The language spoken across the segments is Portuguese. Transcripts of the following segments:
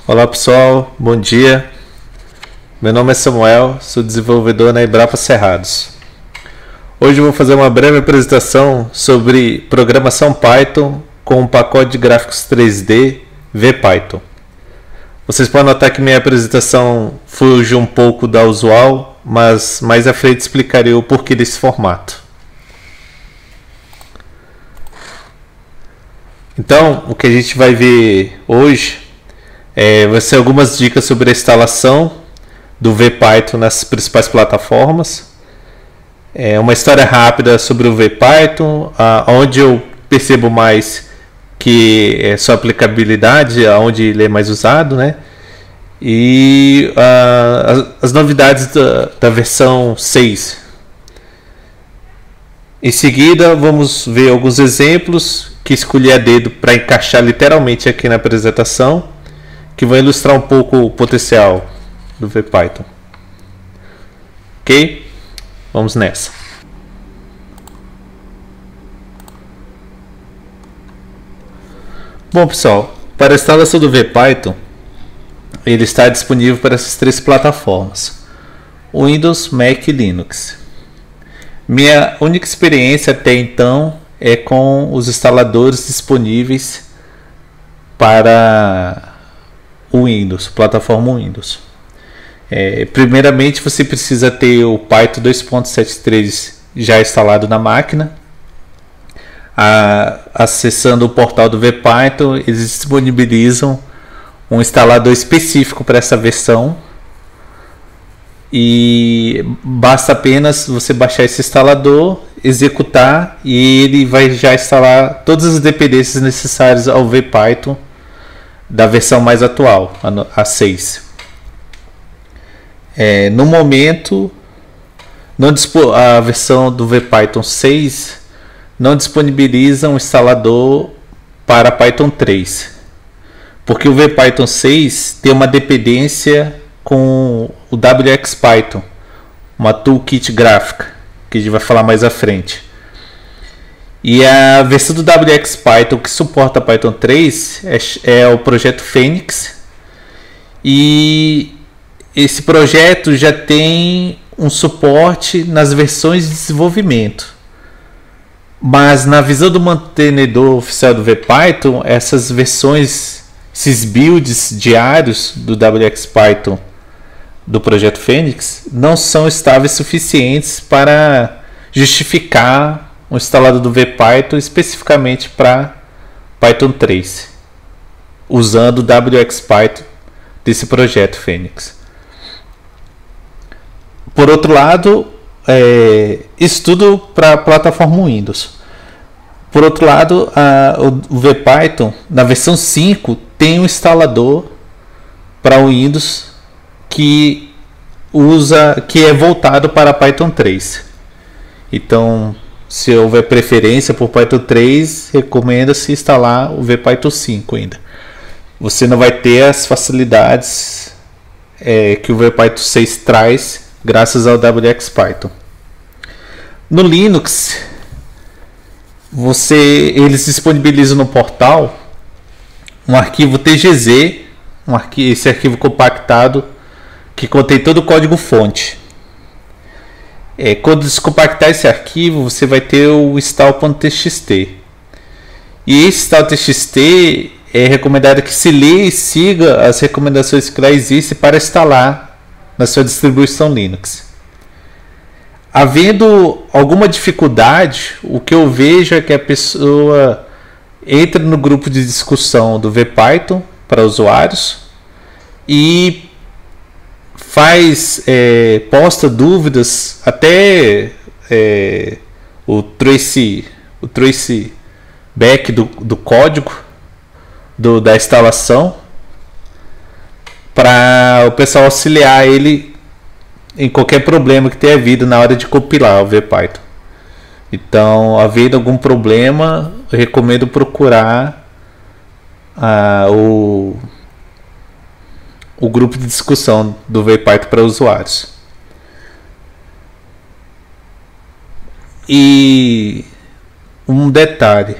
Olá pessoal, bom dia. Meu nome é Samuel, sou desenvolvedor na Embrapa Cerrados. Hoje eu vou fazer uma breve apresentação sobre programação Python com um pacote de gráficos 3D VPython. Vocês podem notar que minha apresentação fugiu um pouco da usual, mas mais à frente explicarei o porquê desse formato. Então, o que a gente vai ver hoje vai ser algumas dicas sobre a instalação do VPython nas principais plataformas. Uma história rápida sobre o VPython, onde eu percebo mais que é sua aplicabilidade, onde ele é mais usado, né? E as novidades da versão 6. Em seguida, vamos ver alguns exemplos que escolhi a dedo para encaixar literalmente aqui na apresentação, que vão ilustrar um pouco o potencial do VPython. Ok? Vamos nessa. Bom pessoal, para a instalação do VPython, ele está disponível para essas três plataformas: Windows, Mac e Linux. Minha única experiência até então é com os instaladores disponíveis para o Windows, plataforma Windows. Primeiramente você precisa ter o Python 2.73 já instalado na máquina. Acessando o portal do VPython, eles disponibilizam um instalador específico para essa versão, e basta apenas você baixar esse instalador, executar, e ele vai já instalar todas as dependências necessárias ao VPython da versão mais atual, a 6. No momento, a versão do VPython 6 não disponibiliza um instalador para Python 3, porque o VPython 6 tem uma dependência com o WXPython, uma toolkit gráfica, que a gente vai falar mais à frente. E a versão do WXPython que suporta Python 3 é o projeto Phoenix, e esse projeto já tem um suporte nas versões de desenvolvimento. Mas na visão do mantenedor oficial do VPython, essas versões, esses builds diários do WXPython do projeto Phoenix não são estáveis suficientes para justificar um instalado do VPython especificamente para Python 3, usando o WXPython desse projeto Phoenix. Por outro lado, isso tudo para a plataforma Windows. Por outro lado, o VPython na versão 5 tem um instalador para o Windows que é voltado para Python 3. Então, se houver preferência por Python 3, recomenda-se instalar o VPython 5 ainda. Você não vai ter as facilidades que o VPython 6 traz, graças ao WXPython. No Linux, eles disponibilizam no portal um arquivo TGZ, esse arquivo compactado que contém todo o código fonte. Quando descompactar esse arquivo, você vai ter o install.txt. E esse install.txt é recomendado que se leia e siga as recomendações que lá existem para instalar na sua distribuição Linux. Havendo alguma dificuldade, o que eu vejo é que a pessoa entra no grupo de discussão do VPython para usuários e posta dúvidas, até o trace back do código da instalação, para o pessoal auxiliar ele em qualquer problema que tenha havido na hora de compilar o VPython. Então, havendo algum problema, eu recomendo procurar o grupo de discussão do VPython para usuários. E um detalhe: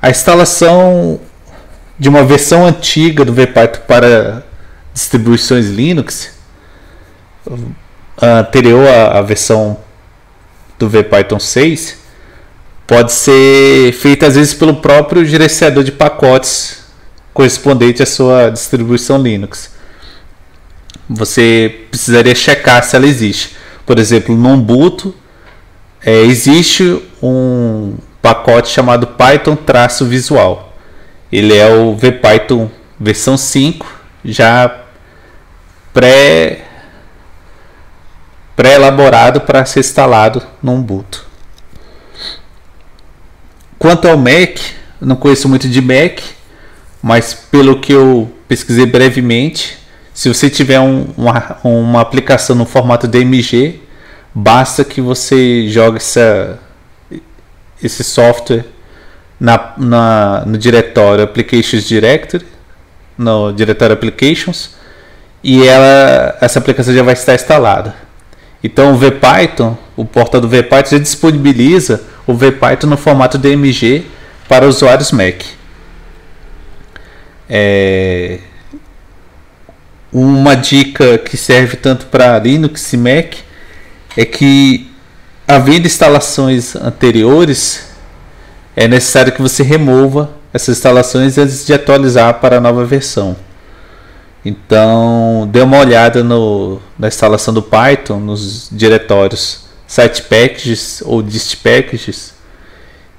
a instalação de uma versão antiga do VPython para distribuições Linux, anterior à versão do VPython 6, pode ser feita às vezes pelo próprio gerenciador de pacotes correspondente à sua distribuição Linux. Você precisaria checar se ela existe. Por exemplo, no Ubuntu existe um pacote chamado Python-Visual. Ele é o VPython versão 5, já pré-elaborado para ser instalado no Ubuntu. Quanto ao Mac, não conheço muito de Mac, mas pelo que eu pesquisei brevemente, se você tiver uma aplicação no formato DMG, basta que você jogue esse software no diretório Applications Directory, no diretório Applications, e essa aplicação já vai estar instalada. Então o VPython, o portal do VPython já disponibiliza o VPython no formato DMG para usuários Mac. Uma dica que serve tanto para Linux e Mac é que, havendo instalações anteriores, é necessário que você remova essas instalações antes de atualizar para a nova versão. Então, dê uma olhada na instalação do Python, nos diretórios site packages ou dist packages,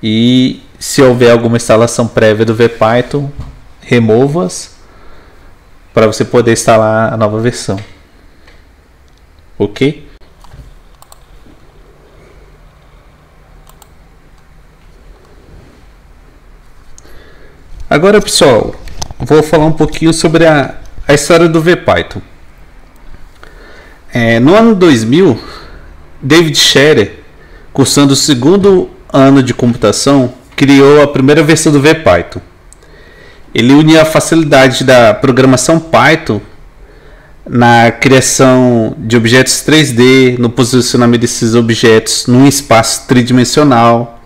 e se houver alguma instalação prévia do VPython, remova-as para você poder instalar a nova versão. Ok? Agora, pessoal, vou falar um pouquinho sobre a história do VPython. No ano 2000, David Scherer, cursando o segundo ano de computação, criou a primeira versão do VPython. Ele unia a facilidade da programação Python na criação de objetos 3D, no posicionamento desses objetos num espaço tridimensional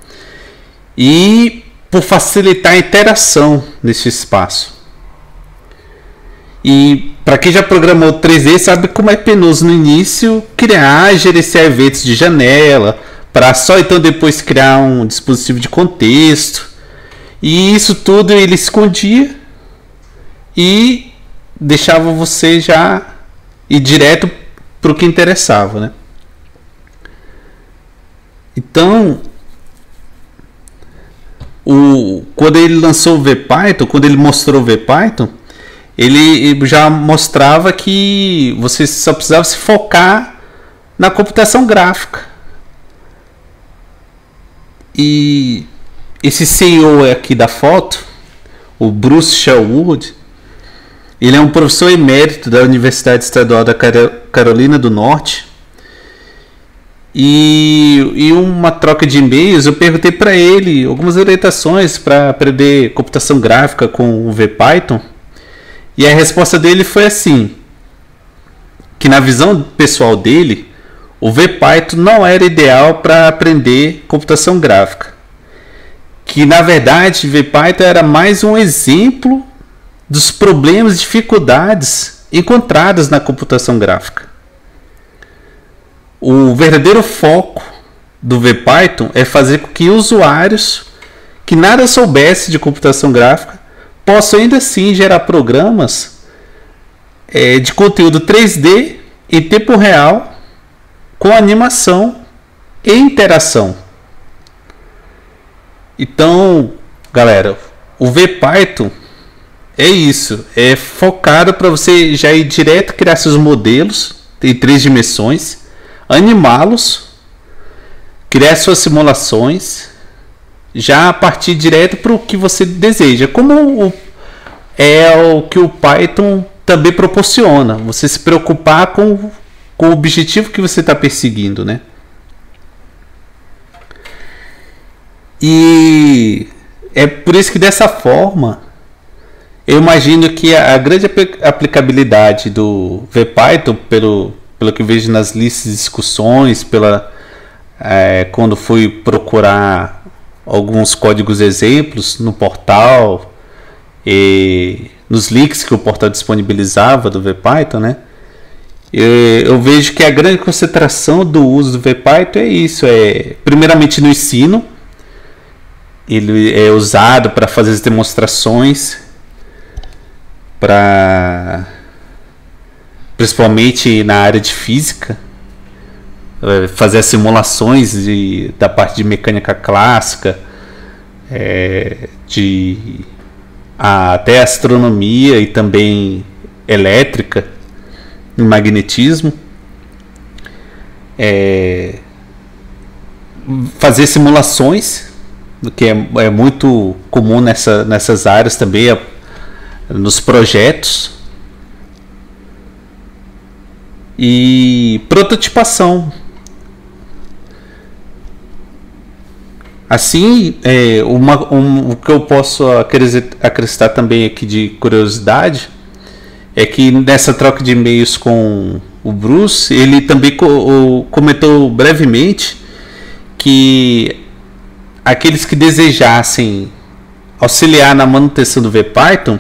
e por facilitar a interação nesse espaço. E para quem já programou 3D sabe como é penoso no início criar, gerenciar eventos de janela, para só então depois criar um dispositivo de contexto. E isso tudo ele escondia e deixava você já ir direto para o que interessava, né? Então, quando ele lançou o VPython, quando ele mostrou o VPython, ele já mostrava que você só precisava se focar na computação gráfica. E esse CEO aqui da foto, o Bruce Sherwood, ele é um professor emérito da Universidade Estadual da Carolina do Norte. E uma troca de e-mails, eu perguntei para ele algumas orientações para aprender computação gráfica com o VPython. E a resposta dele foi assim, que na visão pessoal dele, o VPython não era ideal para aprender computação gráfica. Que na verdade VPython era mais um exemplo dos problemas e dificuldades encontradas na computação gráfica. O verdadeiro foco do VPython é fazer com que usuários que nada soubessem de computação gráfica possam ainda assim gerar programas de conteúdo 3D em tempo real com animação e interação. Então, galera, o VPython é isso, é focado para você já ir direto criar seus modelos em 3 dimensões, animá-los, criar suas simulações, já a partir direto para o que você deseja, como é o que o Python também proporciona, você se preocupar com o objetivo que você está perseguindo, né? E é por isso que dessa forma eu imagino que a grande aplicabilidade do VPython, pelo que eu vejo nas listas de discussões, quando fui procurar alguns códigos exemplos no portal nos links que o portal disponibilizava do VPython, né? Eu vejo que a grande concentração do uso do VPython é isso, primeiramente no ensino. Ele é usado para fazer as demonstrações, principalmente na área de física, fazer as simulações da parte de mecânica clássica, até astronomia e também elétrica e magnetismo. Fazer simulações, que é muito comum nessas áreas também, nos projetos, e prototipação. Assim, o que eu posso acrescentar também aqui de curiosidade é que nessa troca de e-mails com o Bruce, ele também comentou brevemente que aqueles que desejassem auxiliar na manutenção do VPython,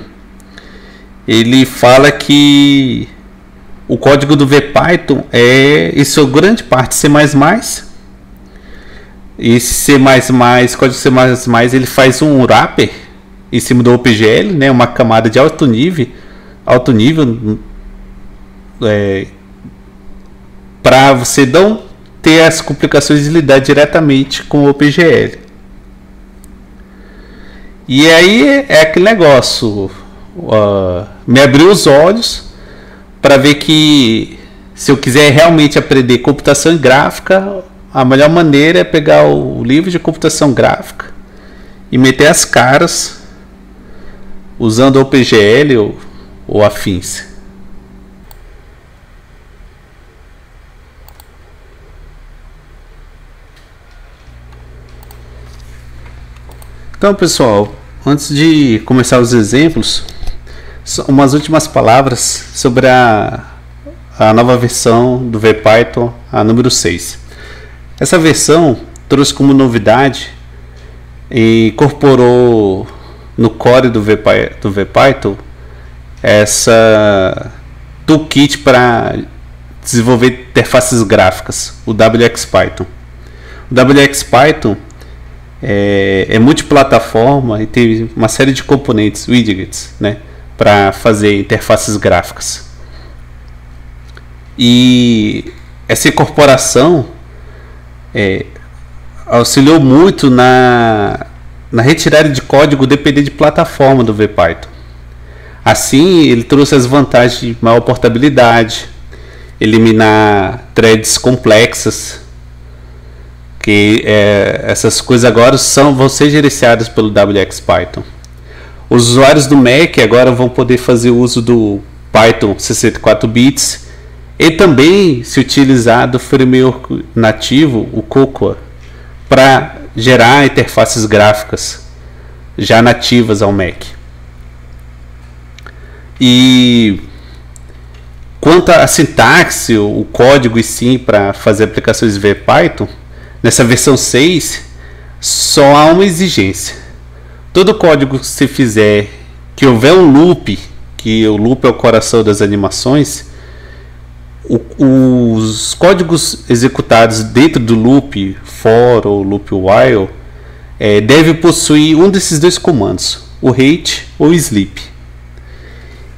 ele fala que o código do VPython em sua grande parte C++. E C++, código C++, ele faz um wrapper em cima do OpenGL, né, uma camada de alto nível, para você não ter as complicações de lidar diretamente com o OpenGL. E aí é aquele negócio, me abriu os olhos para ver que se eu quiser realmente aprender computação gráfica, a melhor maneira é pegar o livro de computação gráfica e meter as caras usando OpenGL ou afins. Então, pessoal, antes de começar os exemplos, umas últimas palavras sobre a nova versão do VPython, a número 6. Essa versão trouxe como novidade e incorporou no core do VPython essa toolkit para desenvolver interfaces gráficas, o WXPython. O WXPython é multiplataforma e tem uma série de componentes, widgets, né, para fazer interfaces gráficas. E essa incorporação auxiliou muito na retirada de código dependente de plataforma do VPython. Assim, ele trouxe as vantagens de maior portabilidade, eliminar threads complexas, que essas coisas agora vão ser gerenciadas pelo WXPython. Os usuários do Mac agora vão poder fazer uso do Python 64 bits e também se utilizar do framework nativo, o Cocoa, para gerar interfaces gráficas já nativas ao Mac. E quanto à sintaxe, o código e sim para fazer aplicações de VPython, nessa versão 6 só há uma exigência. Todo código que você fizer que houver um loop, que o loop é o coração das animações, os códigos executados dentro do loop for ou loop while devem possuir um desses dois comandos, o rate ou o sleep.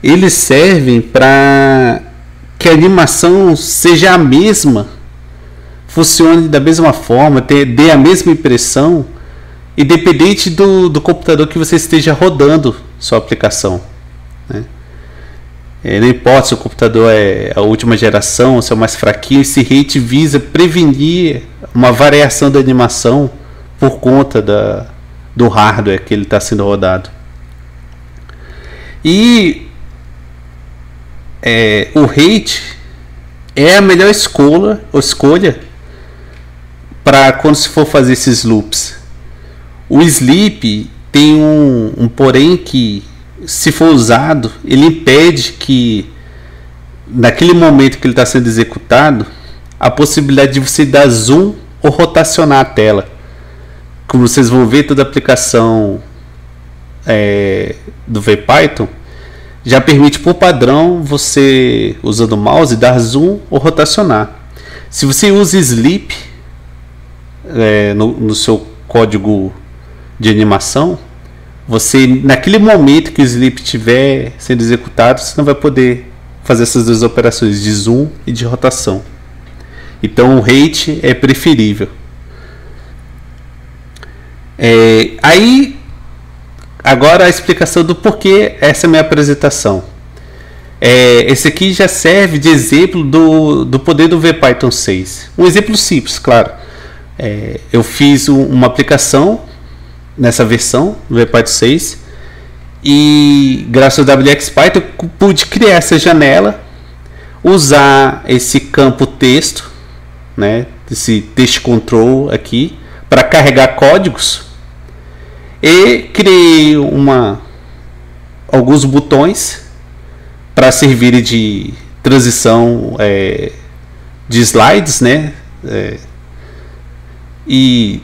Eles servem para que a animação seja a mesma, funcione da mesma forma, dê a mesma impressão, independente do computador que você esteja rodando sua aplicação, né? Não importa se o computador é a última geração ou se é o mais fraquinho, esse rate visa prevenir uma variação da animação por conta do hardware que ele está sendo rodado. E o rate é a melhor escolha para quando se for fazer esses loops. O sleep tem um porém que, se for usado, ele impede que, naquele momento que ele está sendo executado, a possibilidade de você dar zoom ou rotacionar a tela. Como vocês vão ver, toda aplicação do VPython já permite, por padrão, você, usando o mouse, dar zoom ou rotacionar. Se você usa sleep no seu código de animação, você, naquele momento que o sleep estiver sendo executado, você não vai poder fazer essas duas operações de zoom e de rotação. Então o rate é preferível. Aí, agora a explicação do porquê essa é a minha apresentação. Esse aqui já serve de exemplo do poder do VPython 6. Um exemplo simples, claro. Eu fiz uma aplicação nessa versão do VPython 6 e graças ao WXPython eu pude criar essa janela, usar esse campo texto, né, esse text control aqui, para carregar códigos, e criei alguns botões para servirem de transição de slides, né, e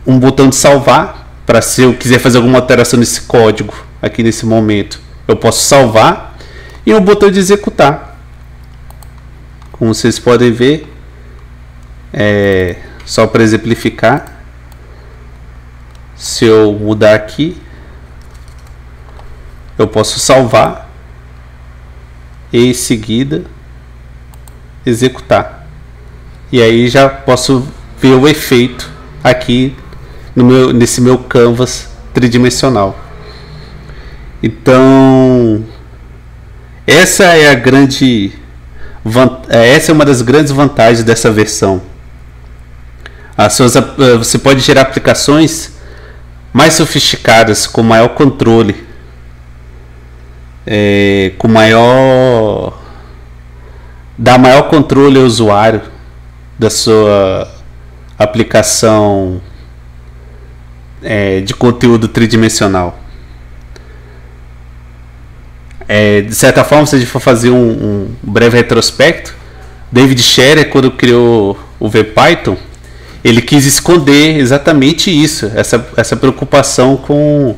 um botão de salvar, para se eu quiser fazer alguma alteração nesse código aqui nesse momento eu posso salvar, e um botão de executar. Como vocês podem ver, só para exemplificar, se eu mudar aqui, eu posso salvar e em seguida executar, e aí já posso ver o efeito aqui nesse meu canvas tridimensional. Então essa é uma das grandes vantagens dessa versão. Você pode gerar aplicações mais sofisticadas, com maior controle, dar maior controle ao usuário da sua aplicação de conteúdo tridimensional. De certa forma, se a gente for fazer um breve retrospecto, David Scherer, quando criou o VPython, ele quis esconder exatamente isso, essa preocupação com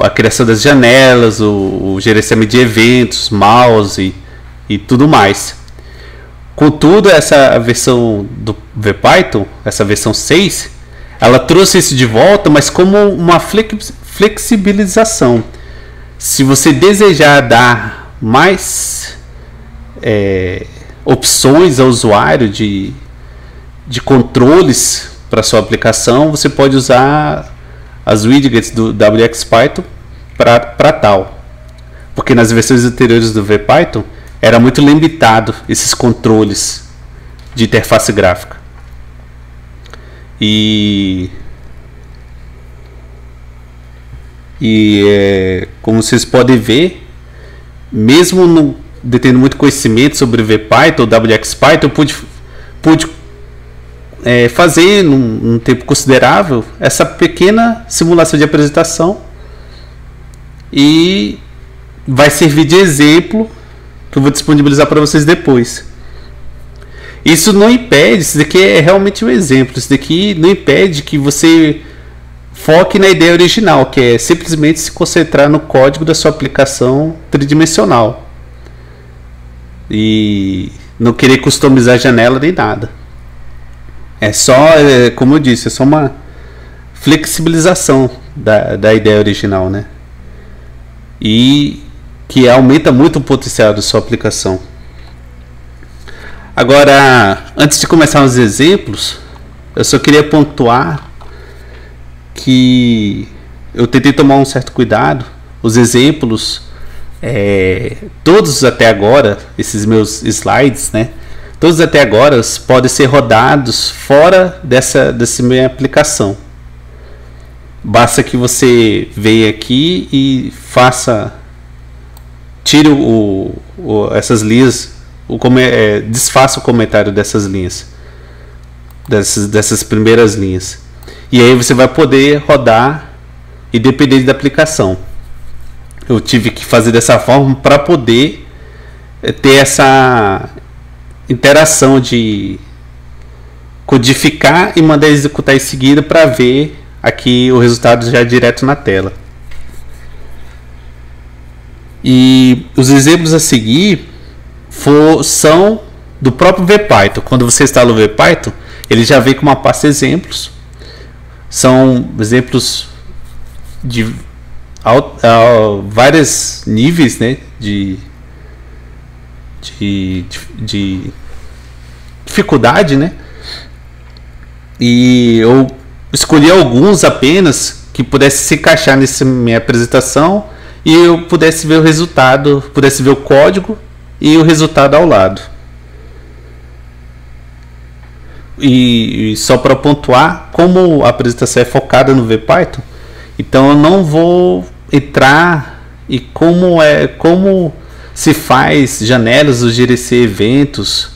a criação das janelas, o gerenciamento de eventos, mouse e tudo mais. Contudo, essa versão do VPython, essa versão 6, ela trouxe isso de volta, mas como uma flexibilização. Se você desejar dar mais opções ao usuário de controles para sua aplicação, você pode usar as widgets do WXPython para tal. Porque nas versões anteriores do VPython era muito limitado esses controles de interface gráfica. Como vocês podem ver, mesmo não detendo muito conhecimento sobre o VPython ou WXPython, eu pude fazer num tempo considerável essa pequena simulação de apresentação, e vai servir de exemplo que eu vou disponibilizar para vocês depois. Isso não impede, isso daqui é realmente um exemplo, isso daqui não impede que você foque na ideia original, que é simplesmente se concentrar no código da sua aplicação tridimensional e não querer customizar a janela nem nada. É só, como eu disse, é só uma flexibilização da ideia original, né? E que aumenta muito o potencial da sua aplicação. Agora, antes de começar os exemplos, eu só queria pontuar que eu tentei tomar um certo cuidado. Os exemplos, todos até agora, esses meus slides, né? Todos até agora podem ser rodados fora dessa minha aplicação. Basta que você venha aqui e tire essas linhas, desfaça o comentário dessas linhas, dessas primeiras linhas. E aí você vai poder rodar independente da aplicação. Eu tive que fazer dessa forma para poder ter essa interação de codificar e mandar executar em seguida, para ver aqui o resultado já direto na tela. E os exemplos a seguir são do próprio VPython. Quando você instala o VPython, ele já vem com uma pasta exemplos. São exemplos de vários níveis, né, de dificuldade, né? E eu escolhi alguns apenas que pudesse se encaixar nessa minha apresentação e eu pudesse ver o resultado, pudesse ver o código e o resultado ao lado. E só para pontuar, como a apresentação é focada no VPython, então eu não vou entrar e como se faz janelas do GDC eventos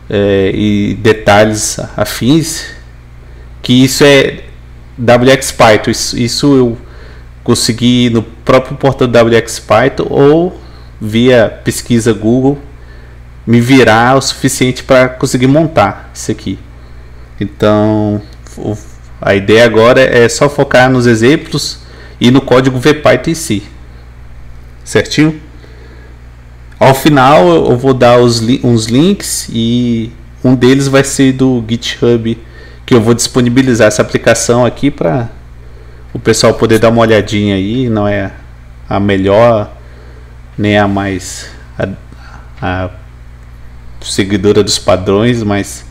e detalhes afins, que isso é WXPython. Isso eu consegui no próprio portal WXPython ou via pesquisa Google me virar o suficiente para conseguir montar isso aqui. Então a ideia agora é só focar nos exemplos e no código VPython em si, certinho? Ao final eu vou dar uns links e um deles vai ser do GitHub, que eu vou disponibilizar essa aplicação aqui para o pessoal poder dar uma olhadinha aí. Não é a melhor nem a mais a seguidora dos padrões, mas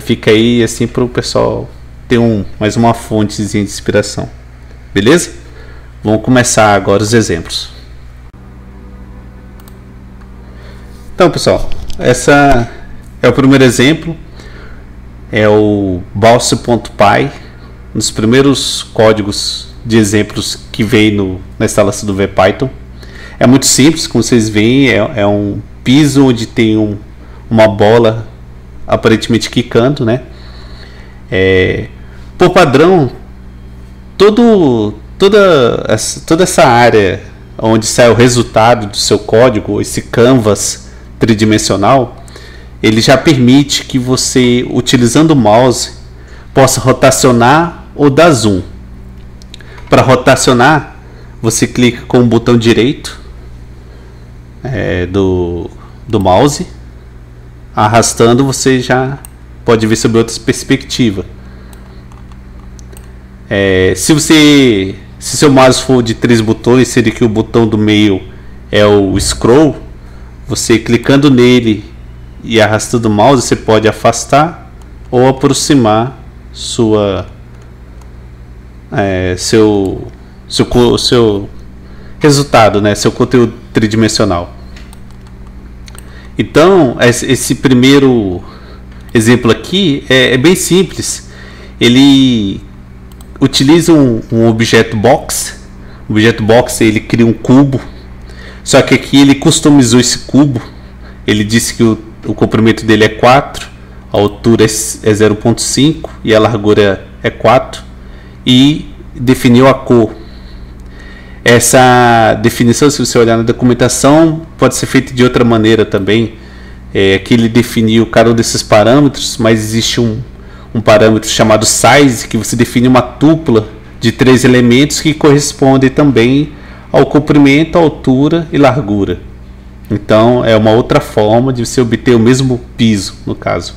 fica aí assim para o pessoal ter mais uma fontezinha de inspiração. Beleza? Vamos começar agora os exemplos. Então, pessoal, essa é o primeiro exemplo. É o balse.py, um dos primeiros códigos de exemplos que veio na instalação do VPython. É muito simples, como vocês veem, é um piso onde tem uma bola aparentemente quicando, né? Por padrão, toda essa área onde sai o resultado do seu código, esse canvas tridimensional, ele já permite que você, utilizando o mouse, possa rotacionar ou dar zoom. Para rotacionar, você clica com o botão direito do mouse, arrastando você já pode ver sobre outra perspectiva. Se seu mouse for de 3 botões, sendo que o botão do meio é o scroll, você clicando nele e arrastando o mouse, você pode afastar ou aproximar seu resultado, né? Seu conteúdo tridimensional. Então, esse primeiro exemplo aqui é bem simples. Ele utiliza um objeto box. O objeto box, ele cria um cubo. Só que aqui ele customizou esse cubo. Ele disse que o comprimento dele é 4, a altura é 0.5 e a largura é 4, e definiu a cor. Essa definição, se você olhar na documentação, pode ser feita de outra maneira também. Aqui ele definiu cada um desses parâmetros, mas existe um parâmetro chamado size, que você define uma tupla de 3 elementos que correspondem também ao comprimento, altura e largura. Então é uma outra forma de você obter o mesmo piso, no caso.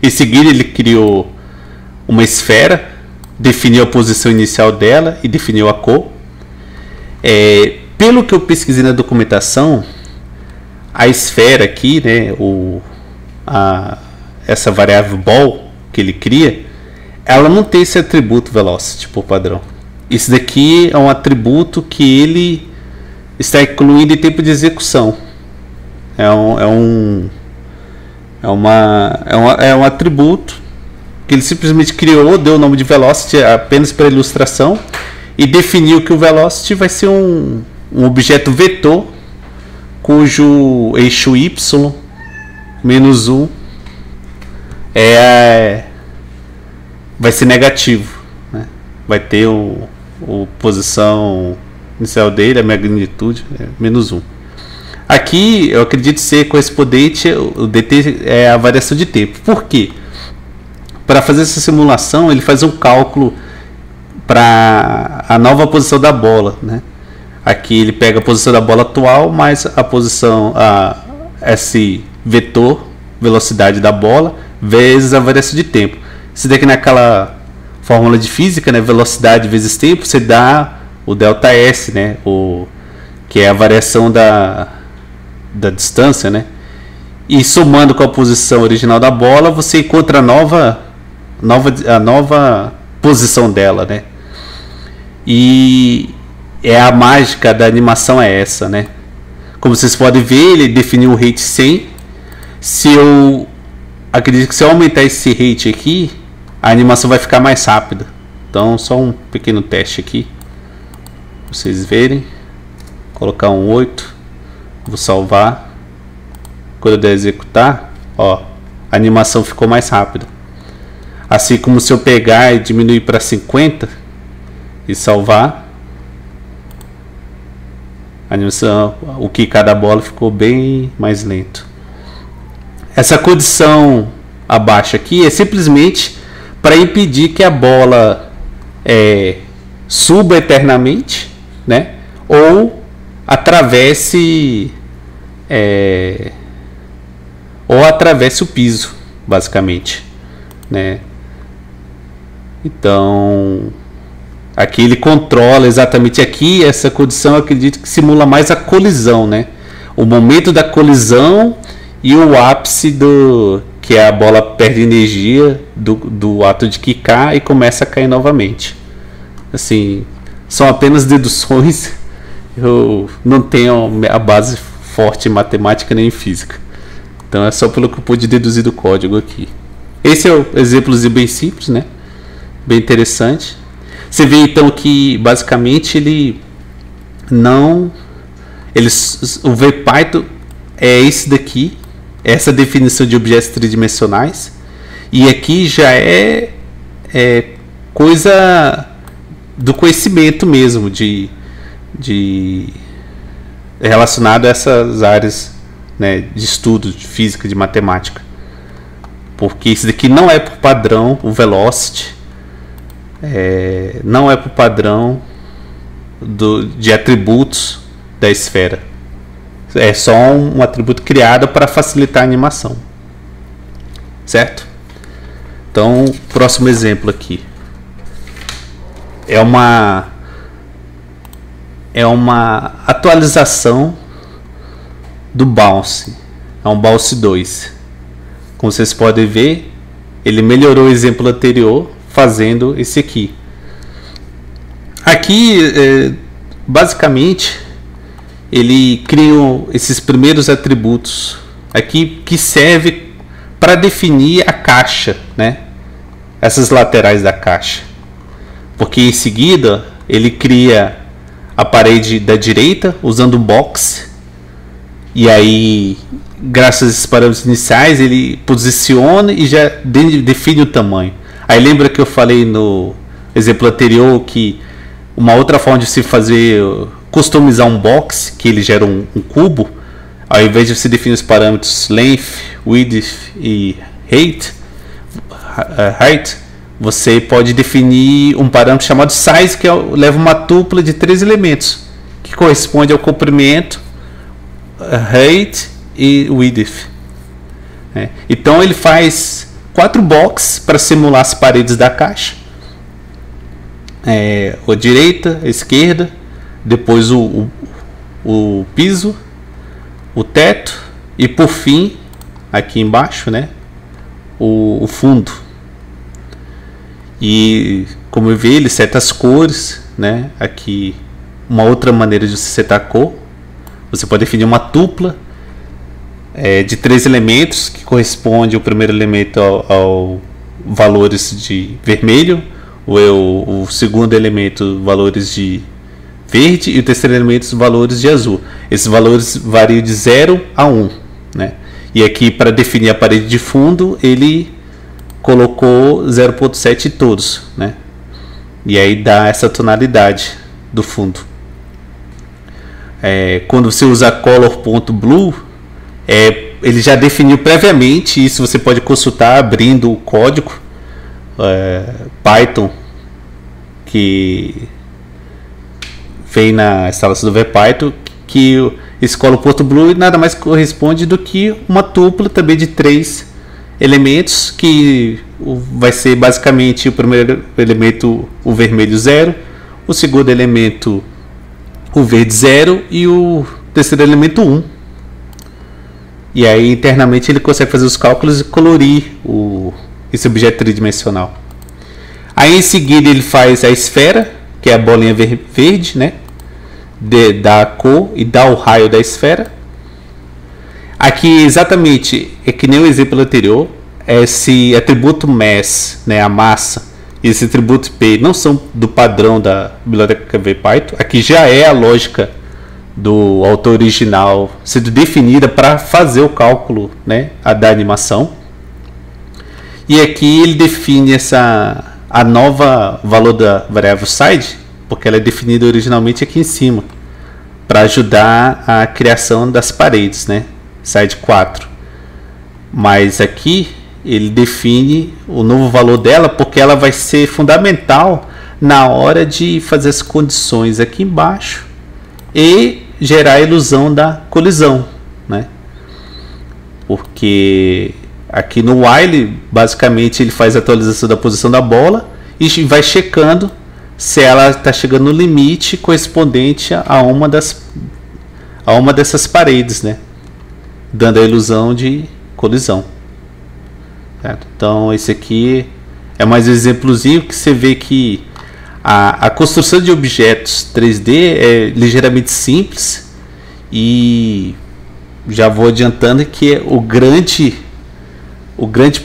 Em seguida ele criou uma esfera, definiu a posição inicial dela e definiu a cor. Pelo que eu pesquisei na documentação, a esfera aqui, né, essa variável ball que ele cria, ela não tem esse atributo velocity por padrão. Isso daqui é um atributo que ele está incluindo em tempo de execução. É um atributo que ele simplesmente criou, deu o nome de velocity apenas para ilustração e definiu que o velocity vai ser um objeto vetor cujo eixo y menos 1 vai ser negativo, né? Vai ter a posição inicial dele, a magnitude menos 1. Aqui eu acredito ser correspondente, o dt é a variação de tempo. Por quê? Para fazer essa simulação ele faz um cálculo para a nova posição da bola, né? Aqui ele pega a posição da bola atual mais a posição, esse vetor, velocidade da bola, vezes a variação de tempo. Isso daqui naquela fórmula de física, né, velocidade vezes tempo, você dá o delta S, né, que é a variação da distância, né? E somando com a posição original da bola, você encontra a nova posição dela, né? E a mágica da animação é essa, né? Como vocês podem ver, ele definiu o rate 100. Se eu acredito que se eu aumentar esse rate aqui, a animação vai ficar mais rápida. Então, só um pequeno teste aqui, pra vocês verem. Colocar um 8, vou salvar. Quando eu der executar, ó, a animação ficou mais rápida. Assim como se eu pegar e diminuir para 50 e salvar, a animação, o quicar da bola ficou bem mais lento. Essa condição abaixo aqui é simplesmente para impedir que a bola suba eternamente, né? Ou atravesse o piso, basicamente, né? Então aqui ele controla exatamente aqui essa condição. Eu acredito que simula mais a colisão, né? O momento da colisão e o ápice que a bola perde energia do ato de quicar e começa a cair novamente. Assim, são apenas deduções. Eu não tenho a base forte em matemática nem em física. Então é só pelo que eu pude deduzir do código aqui. Esse é o exemplozinho bem simples, né? Bem interessante. Você vê então que basicamente o VPython é esse daqui, essa definição de objetos tridimensionais, e aqui já é coisa do conhecimento mesmo, de relacionado a essas áreas, né, de estudo, de física, de matemática, porque isso daqui não é por padrão o velocity, não é por padrão de atributos da esfera. É só um atributo criado para facilitar a animação, certo? Então, próximo exemplo aqui é uma atualização do Bounce. É um Bounce 2. Como vocês podem ver, ele melhorou o exemplo anterior fazendo esse aqui. Aqui, basicamente, ele criou esses primeiros atributos aqui que serve para definir a caixa, né? Essas laterais da caixa. Porque em seguida ele cria a parede da direita usando um box. E aí, graças a esses parâmetros iniciais, ele posiciona e já define o tamanho. Aí lembra que eu falei no exemplo anterior que uma outra forma de se fazer, customizar um box, que ele gera um cubo, ao invés de você definir os parâmetros length, width e height, você pode definir um parâmetro chamado size, que leva uma tupla de 3 elementos, que corresponde ao comprimento, height e width. Então ele faz 4 boxes para simular as paredes da caixa, a direita, a esquerda, depois o piso, o teto e por fim aqui embaixo, né, o fundo. E como eu vi, ele seta as cores, né? Aqui uma outra maneira de você setar a cor, você pode definir uma tupla de 3 elementos, que corresponde o primeiro elemento ao valores de vermelho, o segundo elemento valores de verde e o terceiro elemento valores de azul. Esses valores variam de 0 a 1, né? E aqui, para definir a parede de fundo, ele colocou 0.7 em todos, né? E aí dá essa tonalidade do fundo. Quando você usa color.blue, ele já definiu previamente, isso você pode consultar abrindo o código Python, que vem na instalação do VPython que esse colo Porto Blue nada mais corresponde do que uma tupla também de 3 elementos, que vai ser basicamente o primeiro elemento o vermelho 0, o segundo elemento o verde 0 e o terceiro elemento 1. E aí internamente ele consegue fazer os cálculos e colorir esse objeto tridimensional. Aí em seguida ele faz a esfera, que é a bolinha verde, né? Dá a cor e dá o raio da esfera. Aqui exatamente é que nem o exemplo anterior. Esse atributo mass, né, a massa, e esse atributo p não são do padrão da biblioteca VPython. Aqui já é a lógica do autor original sendo definida para fazer o cálculo, né, da animação. E aqui ele define a nova valor da variável side, porque ela é definida originalmente aqui em cima, para ajudar a criação das paredes, né, side 4. Mas aqui ele define o novo valor dela porque ela vai ser fundamental na hora de fazer as condições aqui embaixo e gerar a ilusão da colisão, né? Porque aqui no while basicamente ele faz a atualização da posição da bola e vai checando se ela está chegando no limite correspondente a uma dessas paredes, né? Dando a ilusão de colisão. Certo? Então esse aqui é mais um exemplozinho que você vê que a construção de objetos 3D é ligeiramente simples, e já vou adiantando que o grande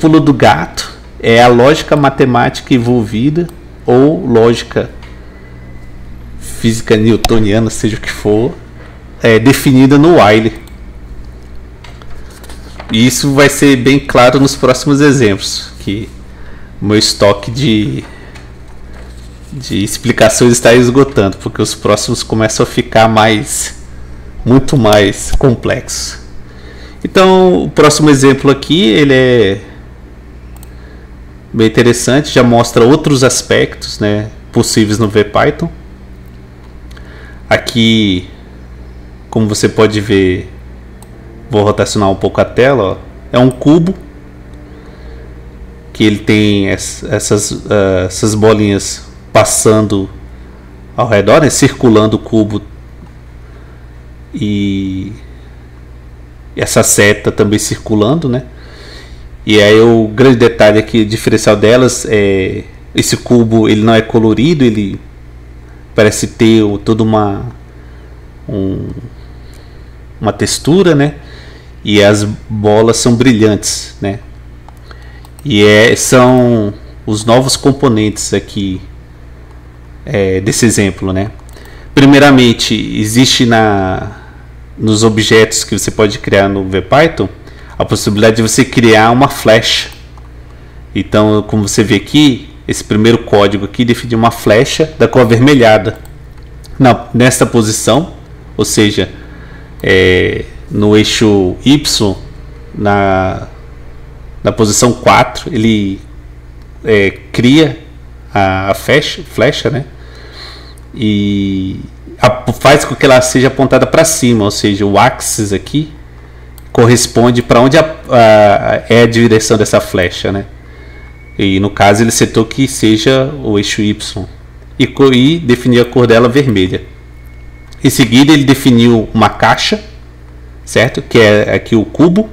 pulo do gato é a lógica matemática envolvida, ou lógica física newtoniana, seja o que for, definida no while. E isso vai ser bem claro nos próximos exemplos, que o meu estoque de explicações está esgotando, porque os próximos começam a ficar muito mais complexos. Então o próximo exemplo aqui ele é bem interessante, já mostra outros aspectos, né, possíveis no VPython. Aqui, como você pode ver, vou rotacionar um pouco a tela, ó. É um cubo que ele tem essas bolinhas passando ao redor, né, circulando o cubo, e essa seta também circulando, né? E aí o grande detalhe aqui, diferencial delas, é esse cubo ele não é colorido, ele parece ter toda uma textura, né? E as bolas são brilhantes, né? E são os novos componentes aqui desse exemplo, né? Primeiramente, existe nos objetos que você pode criar no VPython a possibilidade de você criar uma flecha. Então, como você vê aqui, esse primeiro código aqui define uma flecha da cor avermelhada nesta posição, ou seja, no eixo Y, na posição 4, ele cria a flecha, né? E faz com que ela seja apontada para cima, ou seja, o axis aqui corresponde para onde é a direção dessa flecha, né? E no caso ele setou que seja o eixo Y e definiu a cor dela vermelha. Em seguida ele definiu uma caixa, certo? Que é aqui o cubo.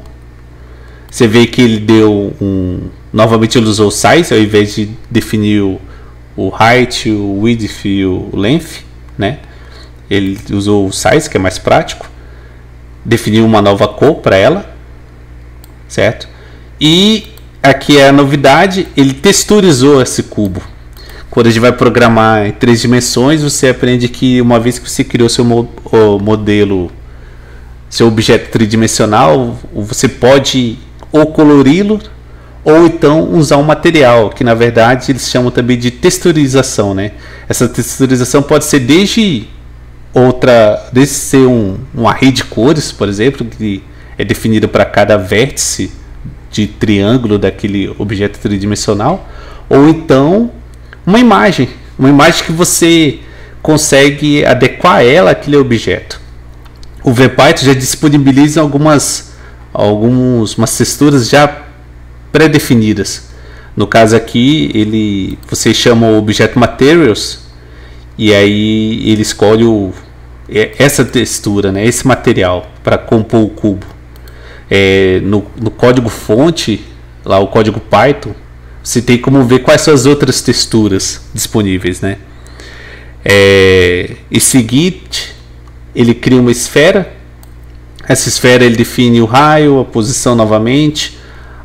Você vê que ele deu novamente ele usou o size ao invés de definir o height, o width e o length, né? Ele usou o size, que é mais prático. Definiu uma nova cor para ela, certo? E aqui é a novidade, ele texturizou esse cubo. Quando a gente vai programar em 3 dimensões, você aprende que uma vez que você criou seu modelo, seu objeto tridimensional, você pode ou colori-lo ou então usar um material, que na verdade eles chamam também de texturização, né? Essa texturização pode ser desde ser um array de cores, por exemplo, que é definido para cada vértice de triângulo daquele objeto tridimensional, ou então uma imagem que você consegue adequar ela àquele objeto. O VPython já disponibiliza algumas texturas já pré-definidas. No caso aqui, você chama o objeto materials e aí ele escolhe essa textura, né, esse material para compor o cubo. No código fonte, lá o código Python, você tem como ver quais são as outras texturas disponíveis, né? Em seguida, ele cria uma esfera. Essa esfera ele define o raio, a posição novamente,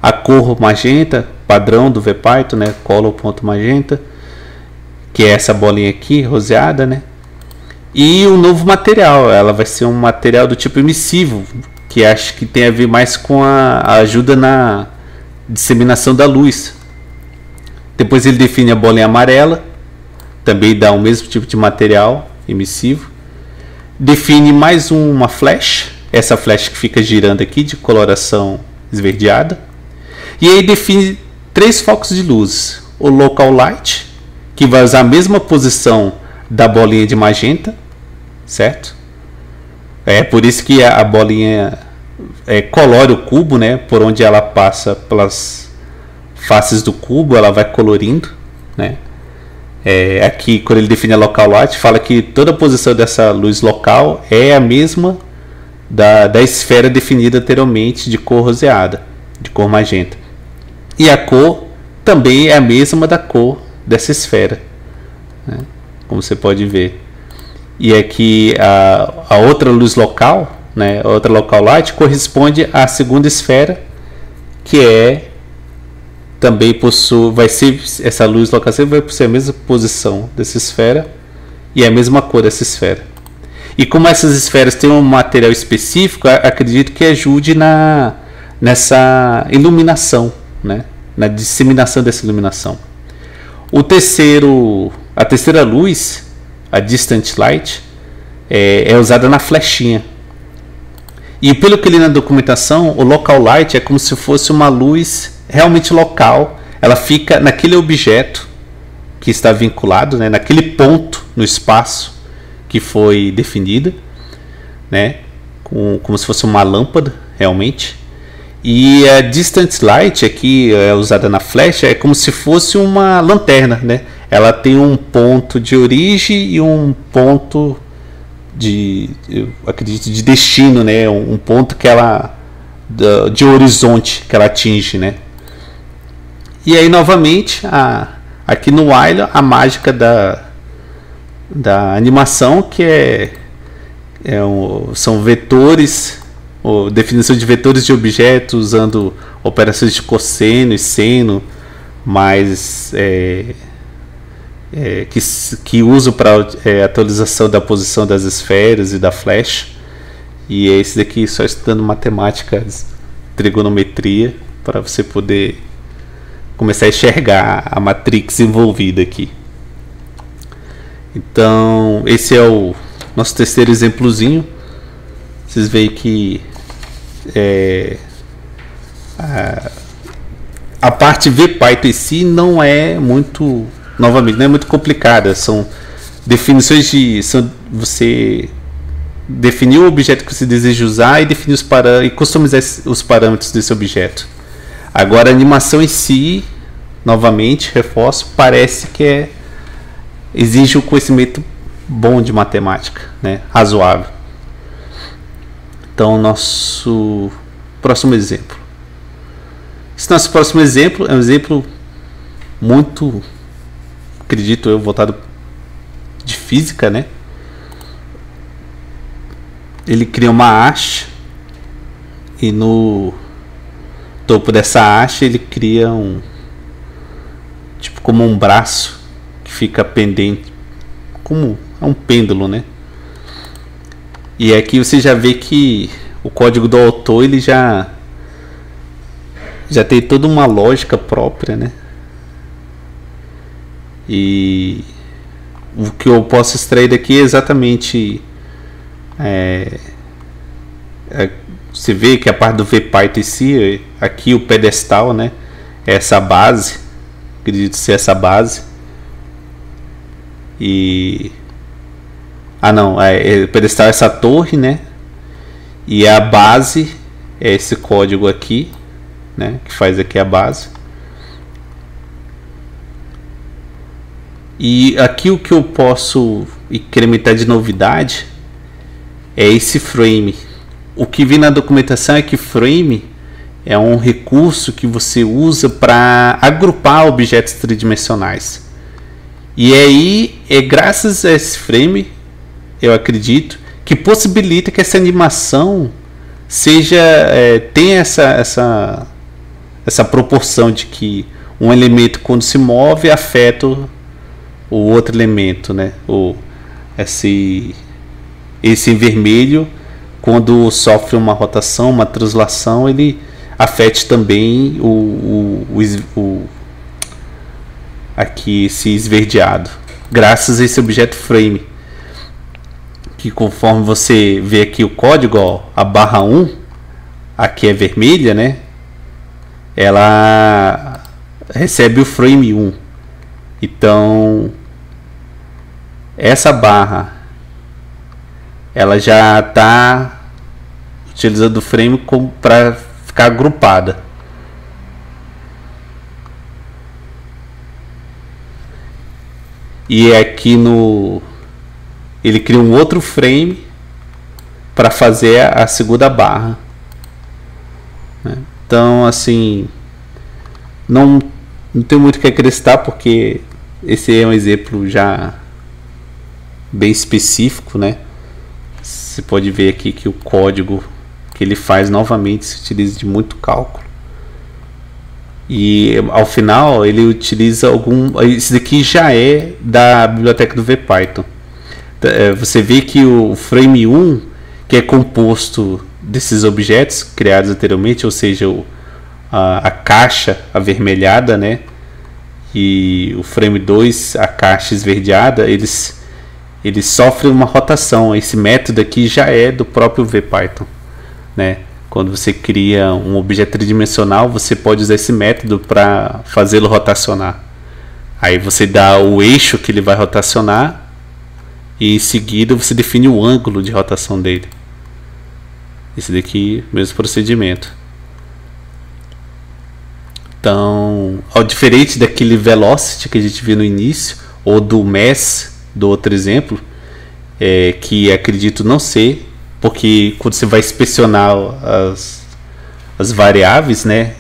a cor magenta, padrão do VPython, né? Color.magenta, que é essa bolinha aqui, roseada, né? E um novo material, ela vai ser um material do tipo emissivo, que acho que tem a ver mais com a ajuda na disseminação da luz. Depois ele define a bolinha amarela, também dá o mesmo tipo de material emissivo. Define mais uma flash, essa flash que fica girando aqui de coloração esverdeada. E aí define 3 focos de luz: o local light, que vai usar a mesma posição da bolinha de magenta, certo? É por isso que a bolinha colore o cubo, né? Por onde ela passa pelas faces do cubo, ela vai colorindo, né? Aqui, quando ele define a local light, fala que toda a posição dessa luz local é a mesma da esfera definida anteriormente de cor roseada, de cor magenta. E a cor também é a mesma da cor dessa esfera, né? Como você pode ver. E aqui a outra luz local, né, a outra local light, corresponde à segunda esfera, que também vai ser essa luz local, vai possuir a mesma posição dessa esfera e a mesma cor dessa esfera. E como essas esferas têm um material específico, acredito que ajude nessa iluminação, né, na disseminação dessa iluminação. A terceira luz, a distant light, é usada na flechinha. E pelo que eu li na documentação, o local light é como se fosse uma luz realmente local. Ela fica naquele objeto que está vinculado, né, naquele ponto no espaço que foi definido, né, como se fosse uma lâmpada realmente. E a distant light aqui é usada na flecha, é como se fosse uma lanterna, né? Ela tem um ponto de origem e um ponto eu acredito, de destino, né? Um ponto que de horizonte que ela atinge, né? E aí novamente aqui no while a mágica da animação, que são vetores, ou definição de vetores de objetos usando operações de cosseno e seno, mas que usam para atualização da posição das esferas e da flecha. E esse daqui só estudando matemática, trigonometria, para você poder começar a enxergar a matrix envolvida aqui. Então esse é o nosso terceiro exemplozinho. Vocês veem que a parte VPython em si não é muito, novamente, não é muito complicada. São definições você definir o objeto que você deseja usar e definir e customizar os parâmetros desse objeto. Agora a animação em si, novamente, reforço, parece que exige um conhecimento bom de matemática, né? Razoável. Então, nosso próximo exemplo. Esse nosso próximo exemplo é um exemplo muito, acredito eu, voltado de física, né? Ele cria uma haste e no topo dessa haste ele cria como um braço que fica pendente, como um pêndulo, né? E aqui você já vê que o código do autor ele já tem toda uma lógica própria, né? E o que eu posso extrair daqui é exatamente você vê que a parte do VPython em si, aqui o pedestal, né? Essa base, acredito ser essa base. E não, o pedestal é essa torre, né? E a base é esse código aqui, né? Que faz aqui a base. E aqui o que eu posso incrementar de novidade é esse frame. O que vi na documentação é que frame é um recurso que você usa para agrupar objetos tridimensionais. E aí é graças a esse frame, eu acredito, que possibilita que essa animação seja tenha essa proporção de que um elemento, quando se move, afeta o outro elemento, né? Esse em vermelho, quando sofre uma rotação, uma translação, ele afete também aqui esse esverdeado, graças a esse objeto frame, que conforme você vê aqui o código, ó, a barra 1 aqui é vermelha, né? Ela recebe o frame 1. Então essa barra ela já está utilizando o frame para ficar agrupada. E aqui ele cria um outro frame para fazer a segunda barra, né? Então, assim, não tem muito o que acrescentar, porque esse é um exemplo já bem específico, né? Você pode ver aqui que o código que ele faz novamente se utiliza de muito cálculo. E ao final ele utiliza esse daqui já é da biblioteca do VPython. Você vê que o frame 1, que é composto desses objetos criados anteriormente, ou seja, a caixa avermelhada, né? E o frame 2, a caixa esverdeada, eles sofrem uma rotação. Esse método aqui já é do próprio VPython, né? Quando você cria um objeto tridimensional, você pode usar esse método para fazê-lo rotacionar. Aí você dá o eixo que ele vai rotacionar e em seguida você define o ângulo de rotação dele. Esse daqui, mesmo procedimento. Então, diferente daquele velocity que a gente viu no início, ou do mass do outro exemplo, que acredito não ser, porque quando você vai inspecionar as variáveis, né,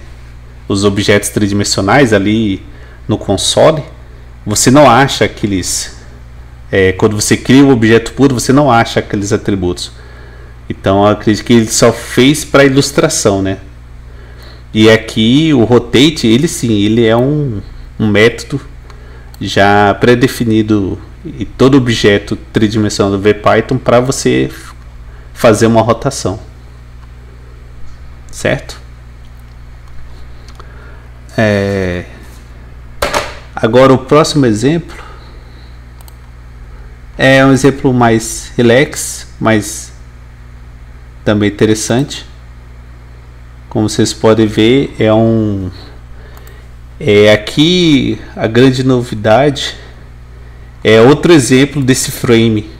os objetos tridimensionais ali no console, você não acha aqueles, quando você cria um objeto puro, você não acha aqueles atributos. Então eu acredito que ele só fez para ilustração, né? E aqui o rotate, ele é um método já pré-definido em todo objeto tridimensional do VPython para você fazer uma rotação, certo? Agora o próximo exemplo é um exemplo mais relax, mas também interessante. Como vocês podem ver, aqui a grande novidade é outro exemplo desse frame.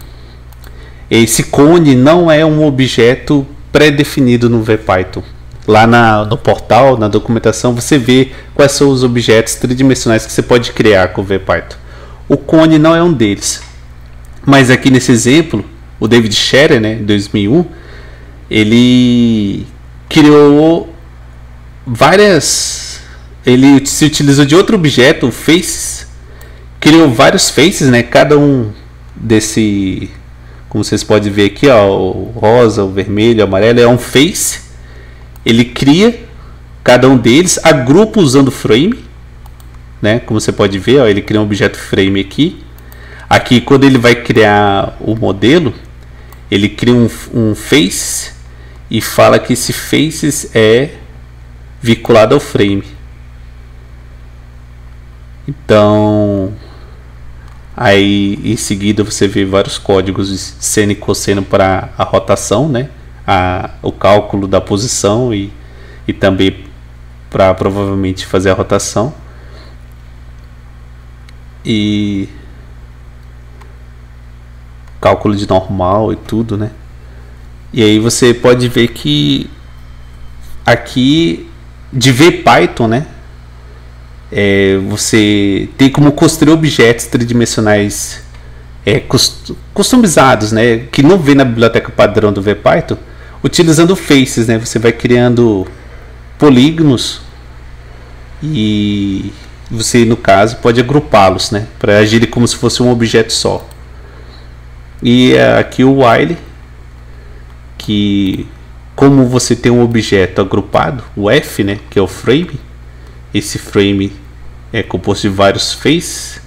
Esse cone não é um objeto pré-definido no VPython. Lá no portal, na documentação, você vê quais são os objetos tridimensionais que você pode criar com o VPython. O cone não é um deles. Mas aqui nesse exemplo, o David Scherer, né, em 2001, ele criou ele se utilizou de outro objeto, o faces, criou vários faces, né, cada um desse, como vocês podem ver aqui, ó, o rosa, o vermelho, o amarelo é um face. Ele cria cada um deles, agrupa usando frame, né, como você pode ver, ó, ele cria um objeto frame aqui. Aqui, quando ele vai criar o modelo, ele cria um face e fala que esse faces é vinculado ao frame. Então, aí em seguida você vê vários códigos de seno e cosseno para a rotação, né? O cálculo da posição e também para provavelmente fazer a rotação. cálculo de normal e tudo, né? E aí você pode ver que aqui de VPython, né? Você tem como construir objetos tridimensionais customizados, né? Que não vem na biblioteca padrão do VPython, utilizando faces, né? Você vai criando polígonos e você, no caso, pode agrupá-los, né? Para agirem como se fosse um objeto só. E aqui o while, que como você tem um objeto agrupado, o F, né, que é o frame, esse frame é composto de vários faces,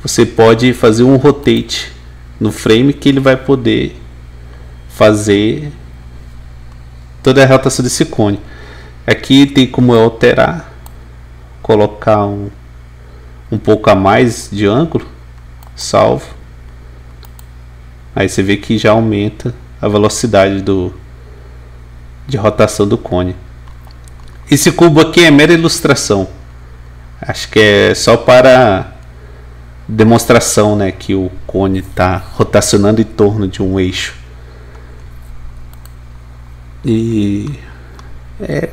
você pode fazer um rotate no frame que ele vai poder fazer toda a rotação desse cone. Aqui tem como eu alterar, colocar um pouco a mais de ângulo, salvo. Aí você vê que já aumenta a velocidade de rotação do cone. Esse cubo aqui é mera ilustração. Acho que é só para demonstração, né, que o cone está rotacionando em torno de um eixo. E é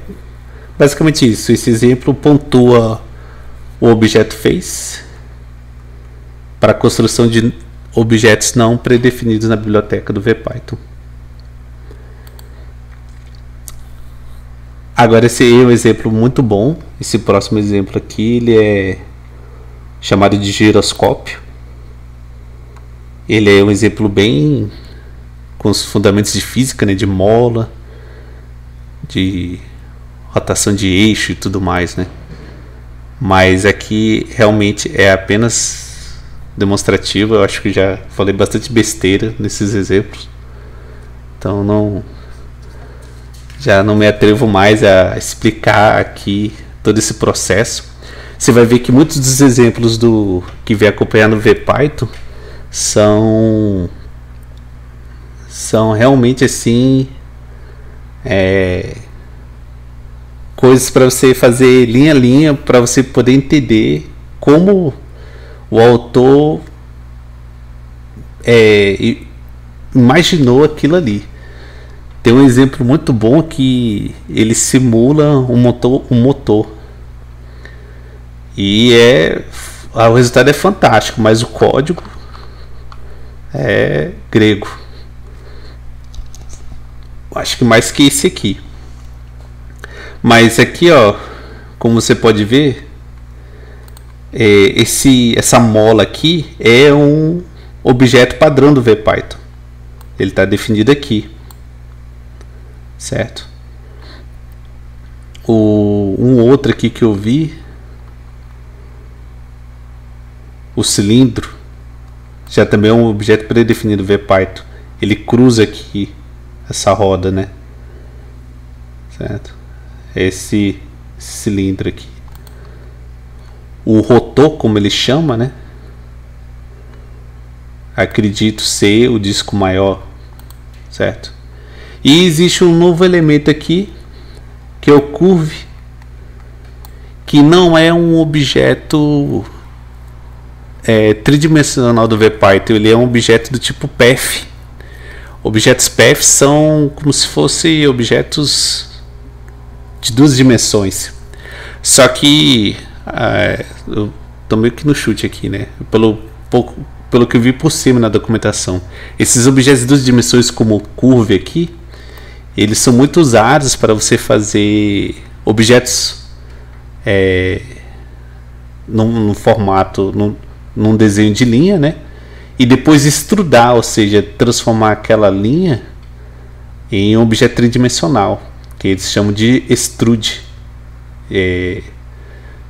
basicamente isso. Esse exemplo pontua o objeto face para a construção de objetos não predefinidos na biblioteca do VPython. Agora esse é um exemplo muito bom. Esse próximo exemplo aqui, ele é chamado de giroscópio. Ele é um exemplo bem com os fundamentos de física, né, de mola, de rotação de eixo e tudo mais, né? Mas aqui realmente é apenas demonstrativo. Eu acho que já falei bastante besteira nesses exemplos, então já não me atrevo mais a explicar aqui todo esse processo. Você vai ver que muitos dos exemplos que vem acompanhando o VPython são realmente assim coisas para você fazer linha a linha, para você poder entender como o autor imaginou aquilo ali. Tem um exemplo muito bom que ele simula um motor e o resultado é fantástico, mas o código é grego. Acho que mais que esse aqui. Mas aqui, ó, como você pode ver, essa mola aqui é um objeto padrão do VPython. Ele está definido aqui, certo? Um outro aqui que eu vi, o cilindro, já também é um objeto predefinido do VPython. Ele cruza aqui essa roda, né? Certo? Esse cilindro aqui. O rotor, como ele chama, né? Acredito ser o disco maior, certo? E existe um novo elemento aqui, que é o curve, que não é um objeto tridimensional do VPython. Ele é um objeto do tipo path. Objetos path são como se fossem objetos de duas dimensões. Só que eu tô meio que no chute aqui, né? Pelo que eu vi por cima na documentação, esses objetos de duas dimensões, como o curve aqui, eles são muito usados para você fazer objetos num formato, num desenho de linha, né? E depois extrudar, ou seja, transformar aquela linha em um objeto tridimensional, que eles chamam de extrude.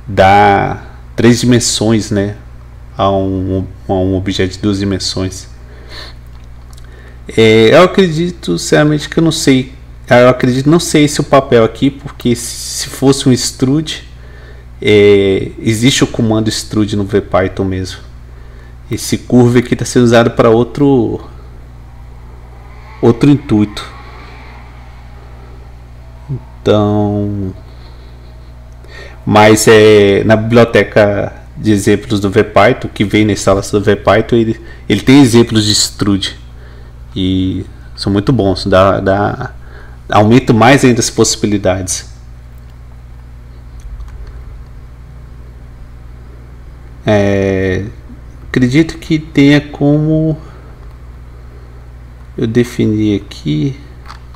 Dá 3 dimensões, né, a um objeto de 2 dimensões. Eu acredito sinceramente que eu não sei. Não sei esse é o papel aqui, porque se fosse um extrude, existe o comando extrude no VPython mesmo. Esse curve aqui está sendo usado para outro intuito. Então, mas na biblioteca de exemplos do VPython, que vem na instalação do VPython, ele tem exemplos de extrude e são muito bons, aumenta mais ainda as possibilidades. Acredito que tenha como eu definir aqui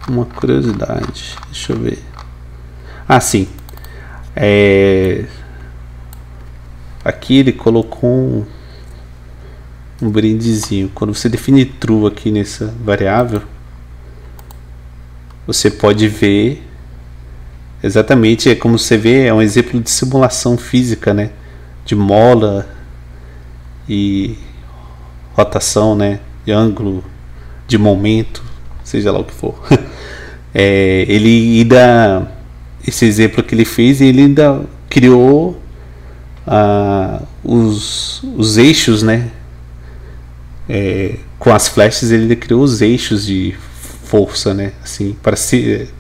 uma curiosidade. Deixa eu ver. Sim. Aqui ele colocou um brindezinho. Quando você define true aqui nessa variável, você pode ver exatamente, como você vê, é um exemplo de simulação física, né? De mola e rotação, né? De ângulo, de momento, seja lá o que for. Ele ainda, esse exemplo que ele fez, ele ainda criou os eixos, né? Com as flechas ele criou os eixos de força, né? Assim, para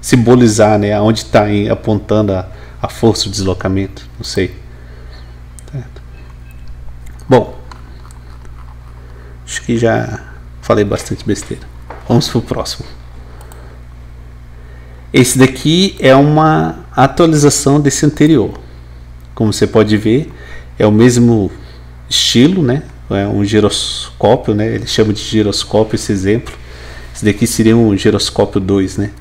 simbolizar, né? Aonde está apontando a força do deslocamento, não sei. Certo. Bom, acho que já falei bastante besteira. Vamos para o próximo. Esse daqui é uma atualização desse anterior. Como você pode ver, é o mesmo estilo, né? É um giroscópio, né? Ele chama de giroscópio esse exemplo. Esse daqui seria um giroscópio 2, né?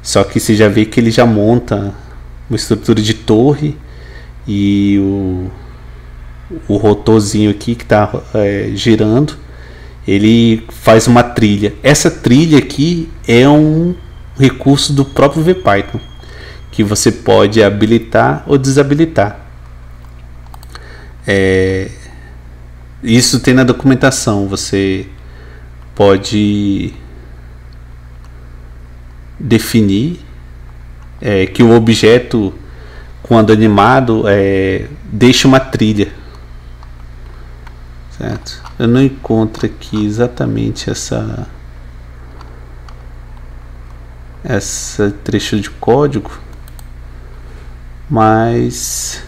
Só que você já vê que ele já monta uma estrutura de torre e o rotorzinho aqui que está girando, ele faz uma trilha. Essa trilha aqui é um recurso do próprio VPython, que você pode habilitar ou desabilitar. Isso tem na documentação. Você pode definir que o objeto, quando animado, deixa uma trilha, certo? Eu não encontro aqui exatamente essa trecho de código, mas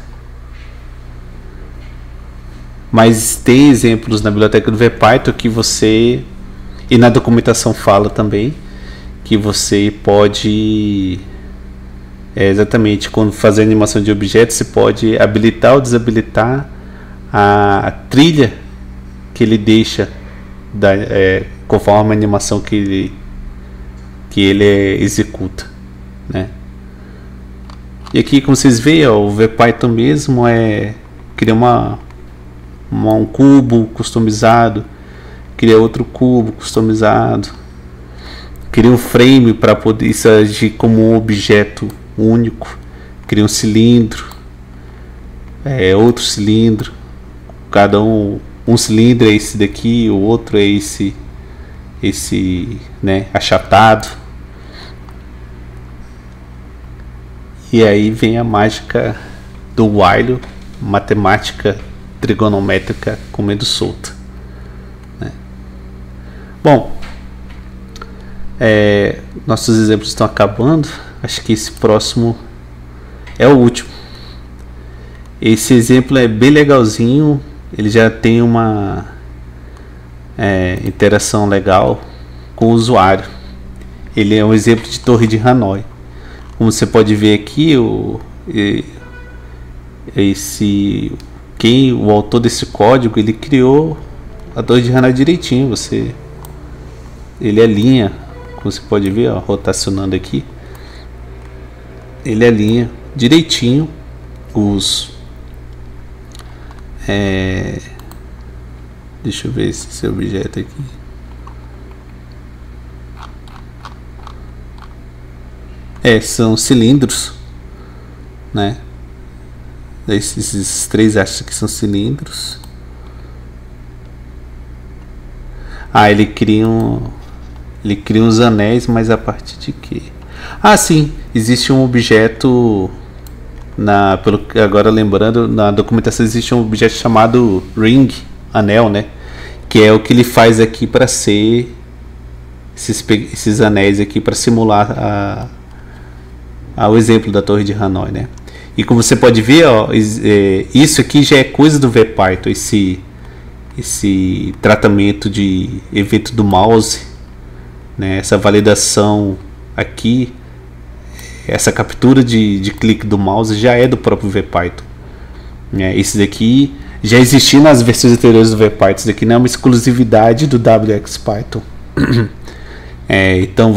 tem exemplos na biblioteca do VPython que você, e na documentação fala também, que você pode exatamente, quando fazer animação de objetos, você pode habilitar ou desabilitar a trilha que ele deixa conforme a animação que ele executa, né? E aqui, como vocês veem, o VPython mesmo cria um cubo customizado, cria outro cubo customizado, cria um frame para poder isso agir como um objeto único, cria um cilindro, outro cilindro, cada um cilindro é esse daqui, o outro é esse né, achatado. E aí vem a mágica do while, matemática trigonométrica comendo solta, né? Bom, nossos exemplos estão acabando. Acho que esse próximo é o último. Esse exemplo é bem legalzinho. Ele já tem uma interação legal com o usuário. Ele é um exemplo de torre de Hanoi. Como você pode ver aqui, o autor desse código, ele criou a torre de Hanoi direitinho. Ele alinha, como você pode ver, ó, rotacionando aqui, ele alinha direitinho deixa eu ver esse objeto aqui. São cilindros, né? Esses três achos aqui são cilindros. Ele cria uns anéis, mas a partir de quê? Sim, existe um objeto agora lembrando, na documentação existe um objeto chamado ring, anel, né? Que é o que ele faz aqui para ser esses anéis aqui, para simular o exemplo da torre de Hanoi, né? E como você pode ver, ó, isso aqui já é coisa do VPython, esse tratamento de evento do mouse, né? Essa validação aqui, essa captura de clique do mouse já é do próprio VPython, né? Esse daqui já existia nas versões anteriores do VPython. Isso daqui não é uma exclusividade do WXPython. Então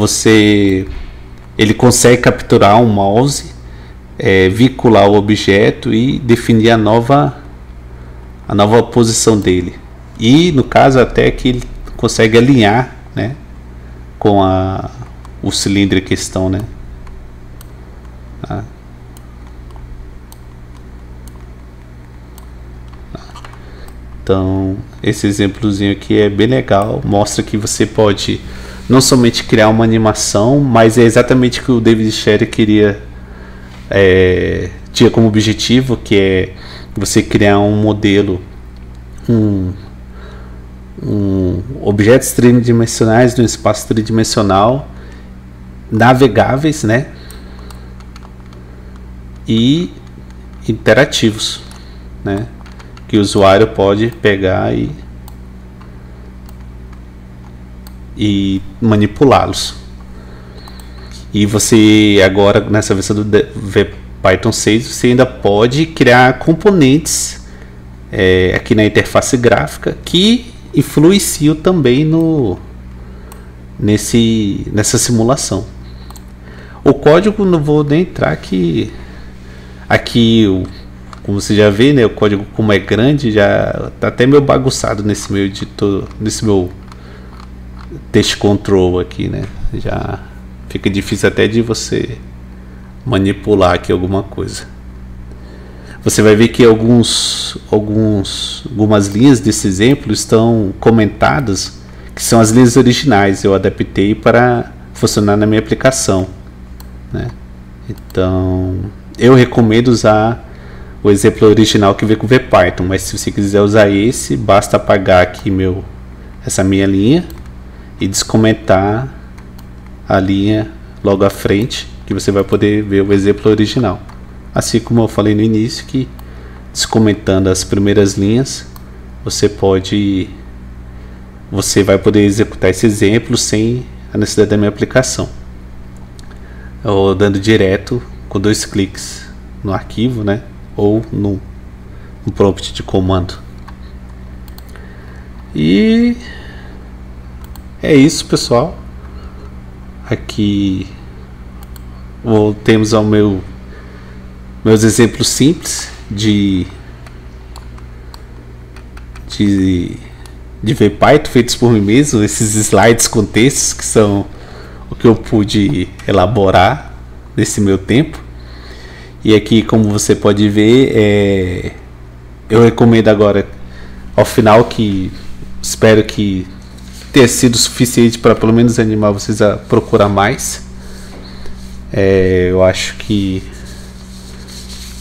ele consegue capturar um mouse, vincular o objeto e definir a nova posição dele. E no caso até que ele consegue alinhar, né, com o cilindro em questão, né? Então esse exemplozinho aqui é bem legal, mostra que você pode não somente criar uma animação, mas é exatamente o que o David Sherry tinha como objetivo, que é você criar um modelo, objetos tridimensionais no espaço tridimensional, navegáveis, né, e interativos, né, que o usuário pode pegar e manipulá-los. E você agora, nessa versão do VPython 6, você ainda pode criar componentes aqui na interface gráfica que influenciam também nessa simulação. O código não vou nem entrar aqui, como você já vê, né, o código, como é grande, já tá até meio bagunçado nesse meu editor, nesse meu text control aqui, né? Já fica difícil até de você manipular aqui alguma coisa. Você vai ver que algumas linhas desse exemplo estão comentadas, que são as linhas originais. Eu adaptei para funcionar na minha aplicação, né? Então eu recomendo usar o exemplo original que veio com o VPython, mas se você quiser usar esse, basta apagar aqui essa minha linha e descomentar a linha logo à frente, que você vai poder ver o exemplo original. Assim como eu falei no início, que descomentando as primeiras linhas, você vai poder executar esse exemplo sem a necessidade da minha aplicação, ou dando direto com 2 cliques no arquivo, né, ou no prompt de comando. E é isso, pessoal. Aqui voltemos ao meus exemplos simples de VPython feitos por mim mesmo. Esses slides com textos que são o que eu pude elaborar nesse meu tempo. E aqui, como você pode ver, eu recomendo agora ao final, que espero que tenha sido suficiente para pelo menos animar vocês a procurar mais. Eu acho que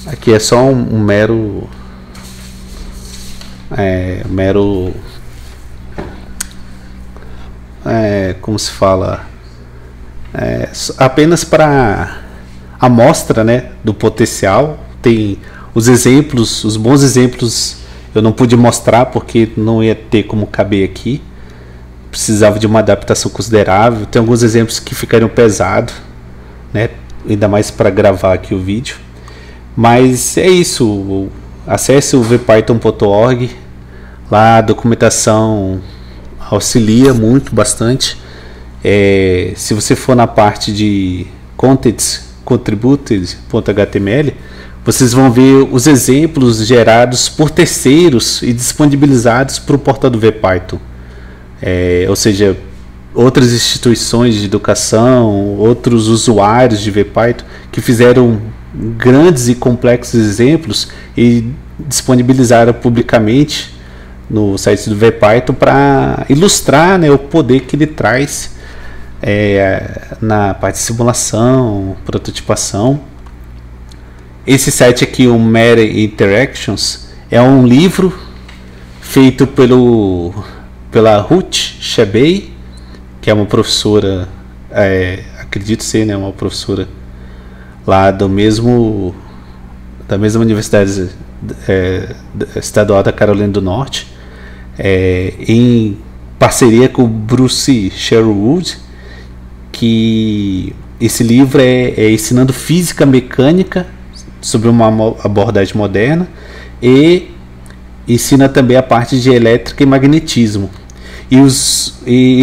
aqui é só um mero como se fala, apenas para amostra, né, do potencial. Tem os exemplos, os bons exemplos eu não pude mostrar porque não ia ter como caber aqui, precisava de uma adaptação considerável. Tem alguns exemplos que ficariam pesados, né, ainda mais para gravar aqui o vídeo. Mas é isso, acesse o vpython.org, lá a documentação auxilia muito, bastante. Se você for na parte de contents contributed.html, vocês vão ver os exemplos gerados por terceiros e disponibilizados para o portal do VPython. Ou seja, outras instituições de educação, outros usuários de VPython que fizeram grandes e complexos exemplos e disponibilizaram publicamente no site do VPython para ilustrar, né, o poder que ele traz na parte de simulação, prototipação. Esse site aqui, o Meta Interactions, é um livro feito pela Ruth Shebey, que é uma professora, acredito ser, né, uma professora lá do mesmo da mesma Universidade Estadual da Carolina do Norte, em parceria com o Bruce Sherwood, que esse livro é ensinando física mecânica sobre uma abordagem moderna, e ensina também a parte de elétrica e magnetismo. E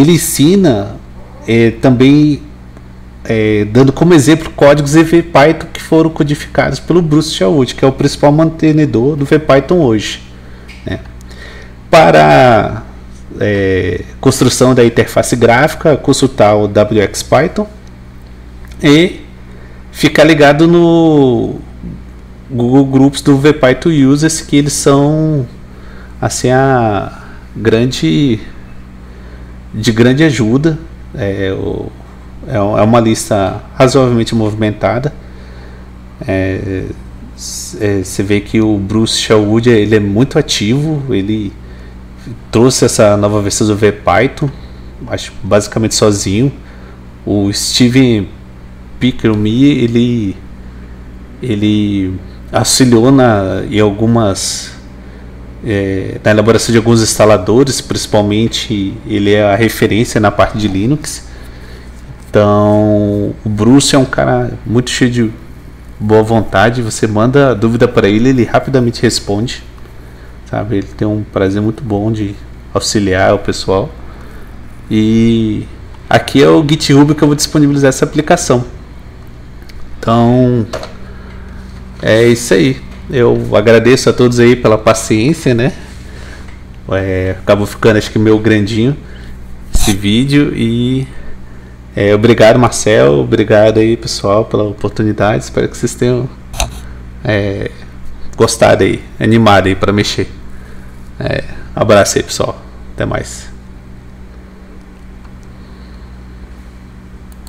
ele ensina também dando como exemplo códigos EVPython que foram codificados pelo Bruce Sherwood, que é o principal mantenedor do VPython hoje, né? Para construção da interface gráfica, consultar o WXPython e ficar ligado no Google Groups do VPython Users, que eles são assim de grande ajuda. É uma lista razoavelmente movimentada. Você vê que o Bruce Sherwood ele é muito ativo, ele trouxe essa nova versão do VPython, acho basicamente sozinho. O Steven Pickerme ele auxiliou na elaboração de alguns instaladores, principalmente ele é a referência na parte de Linux. Então o Bruce é um cara muito cheio de boa vontade, você manda dúvida para ele rapidamente responde, sabe? Ele tem um prazer muito bom de auxiliar o pessoal. E aqui é o GitHub que eu vou disponibilizar essa aplicação. Então é isso aí. Eu agradeço a todos aí pela paciência, né? Acabou ficando acho que meio grandinho esse vídeo. E obrigado, Marcel. Obrigado aí, pessoal, pela oportunidade. Espero que vocês tenham gostado aí, animado aí para mexer. Abraço aí, pessoal. Até mais.